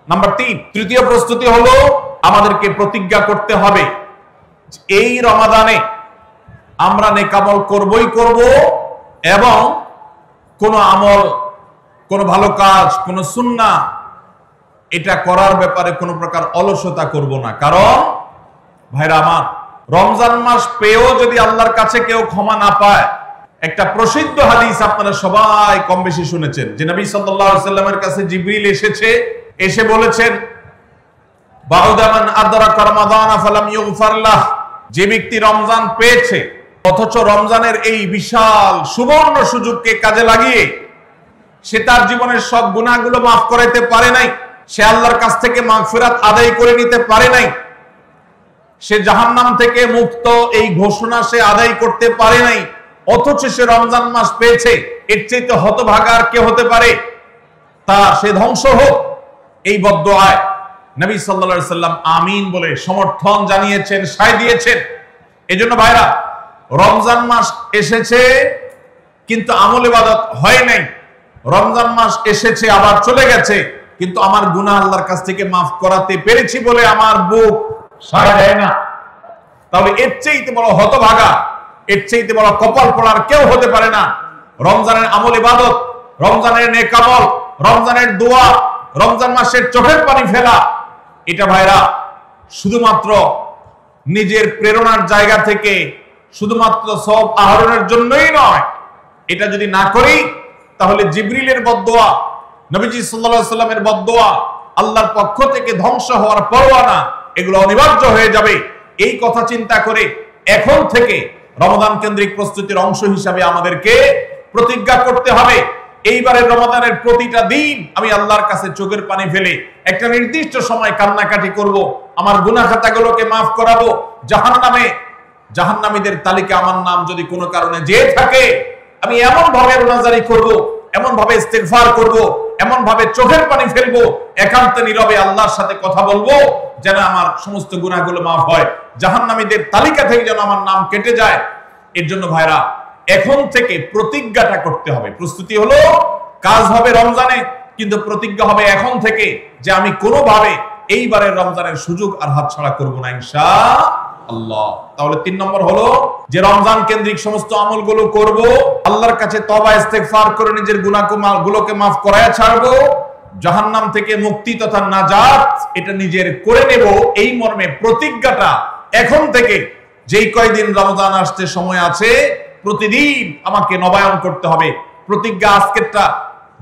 Number 3, তৃতীয় প্রস্তুতি হলো আমাদেরকে প্রতিজ্ঞা করতে হবে এই রমাদানে আমরা নেক আমল করবই করব এবং কোন আমল, কোন ভালো কাজ, কোন সুন্নাহ এটা করার ব্যাপারে কোন প্রকার অলসতা করব না। কারণ ভাইরা আমার, রমজান মাস পেয়েও যদি আল্লাহর কাছে কেউ ক্ষমা না পায়, একটা প্রসিদ্ধ হাদিস আপনারা সবাই কম বেশি শুনেছেন যে নবী সাল্লাল্লাহু আলাইহি ওয়াসাল্লামের কাছে জিবরিল এসে বলেছেন, বাউদা মান আদরাকা রমাদান ফালাম ইগফার লাহ, যে ব্যক্তি রমজান পেয়েছে অথচ রমজানের এই বিশাল সুবর্ণ সুযোগকে কাজে লাগিয়ে সে তার জীবনের সব গুনাহগুলো মাফ করাইতে পারে নাই, সে আল্লাহর কাছ থেকে মাগফিরাত আদায় করে নিতে পারে নাই, সে জাহান্নাম থেকে মুক্ত এই ঘোষণা সে আদায় করতে পারে নাই, অথচ সে রমজান মাস পেয়েছে, এর চাইতে হতভাগা আর কে হতে পারে? সে ধ্বংস হোক, এই বদদুআয় নবী সাল্লাল্লাহু আলাইহি সাল্লাম আমিন বলে সমর্থন জানিয়েছেন, সায় দিয়েছেন। এজন্য ভাইরা, রমজান মাস এসেছে কিন্তু আমল ইবাদত হয় নাই, রমজান মাস এসেছে আবার চলে গেছে কিন্তু আমার গুনাহ আল্লাহর কাছ থেকে মাফ করাতে পেরেছি বলে আমার বুক সাড়া দেয় না। তাহলে এর চাইতে বড় হতভাগা, এর চাইতে বড় কপাল পড়ার কেউ হতে পারে না। রমজানের আমল ইবাদত, রমজানের নেক আমল, রমজানের দোয়া, রমজান মাসের চোখের পানি ফেলা, এটা ভাইরা শুধুমাত্র নিজের প্রেরণার জায়গা থেকে শুধুমাত্র সওয়াব আহরণের জন্যই নয়। এটা যদি না করি তাহলে জিবরিলের বদদুয়া, নবীজি সাল্লাল্লাহু আলাইহি সাল্লামের বদদুয়া, আল্লাহর পক্ষ থেকে ধ্বংস হওয়ার পরোয়ানা, এগুলো অনিবার্য হয়ে যাবে। এই কথা চিন্তা করে এখন থেকে রমাদান কেন্দ্রিক প্রস্তুতির অংশ হিসাবে আমাদেরকে প্রতিজ্ঞা করতে হবে, এইবারের রমাদানের প্রতিটা দিন আমি আল্লাহর কাছে চোখের পানি ফেলে একটা নির্দিষ্ট সময় কান্নাকাটি করব, আমার গুনাহ খাতাগুলোকে মাফ করাবো, জাহান্নামীদের তালিকা আমার নাম যদি কোনো কারণে যেয়ে থাকে আমি এমন ভাবে রোনাজারি করব, এমন ভাবে ইস্তেগফার করব, এমন ভাবে চোখের পানি ফেলবো, একান্ত নীরবে আল্লাহর সাথে কথা বলবো যেন আমার সমস্ত গুনাহগুলো মাফ হয়, জাহান্নামীদের তালিকা থেকে যেন আমার নাম কেটে যায়। এর জন্য ভাইরা এখন থেকে প্রতিজ্ঞাটা করতে হবে। প্রস্তুতি হলো কাজ হবে রমজানে, কিন্তু প্রতিজ্ঞা হবে এখন থেকে যে আমি কোনোভাবে এইবারের রমজানের সুযোগ আর হাতছাড়া করব না ইনশাআল্লাহ। তাহলে 3 নম্বর হলো যে রমজান কেন্দ্রিক সমস্ত আমলগুলো করব, আল্লাহর কাছে তওবা ইস্তেগফার করে নিজের গুনাহগুলোকে মাফ করায়া ছাড়বো, জাহান্নাম থেকে মুক্তি তথা নাজাত এটা নিজের করে নেব। এই মর্মে প্রতিজ্ঞাটা এখন থেকে যেই কয়দিন রমজান আসতে সময় আছে প্রতিদিন আমাকে নবায়ন করতে হবে। প্রতিজ্ঞা আজকেরটা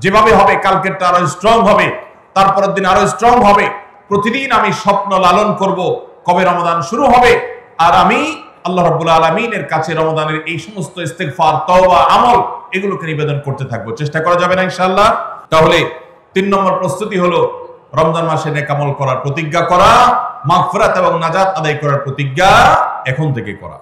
যেভাবে হবে কালকেরটা আরো স্ট্রং হবে, তারপরের দিন আরো স্ট্রং হবে। প্রতিদিন আমি স্বপ্ন লালন করব কবে রমাদান শুরু হবে, আর আমি আল্লাহ রাব্বুল আলামিনের কাছে রমাদানের এই সমস্ত ইস্তেগফার, তওবা, আমল এগুলোকে নিবেদন করতে থাকবো। চেষ্টা করা যাবে না ইনশাআল্লাহ? তাহলে 3 নম্বর প্রস্তুতি হলো রমজান মাসে নেক আমল করার প্রতিজ্ঞা করা, মাগফিরাত এবং নাজাত আদায় করার প্রতিজ্ঞা এখন থেকে করা।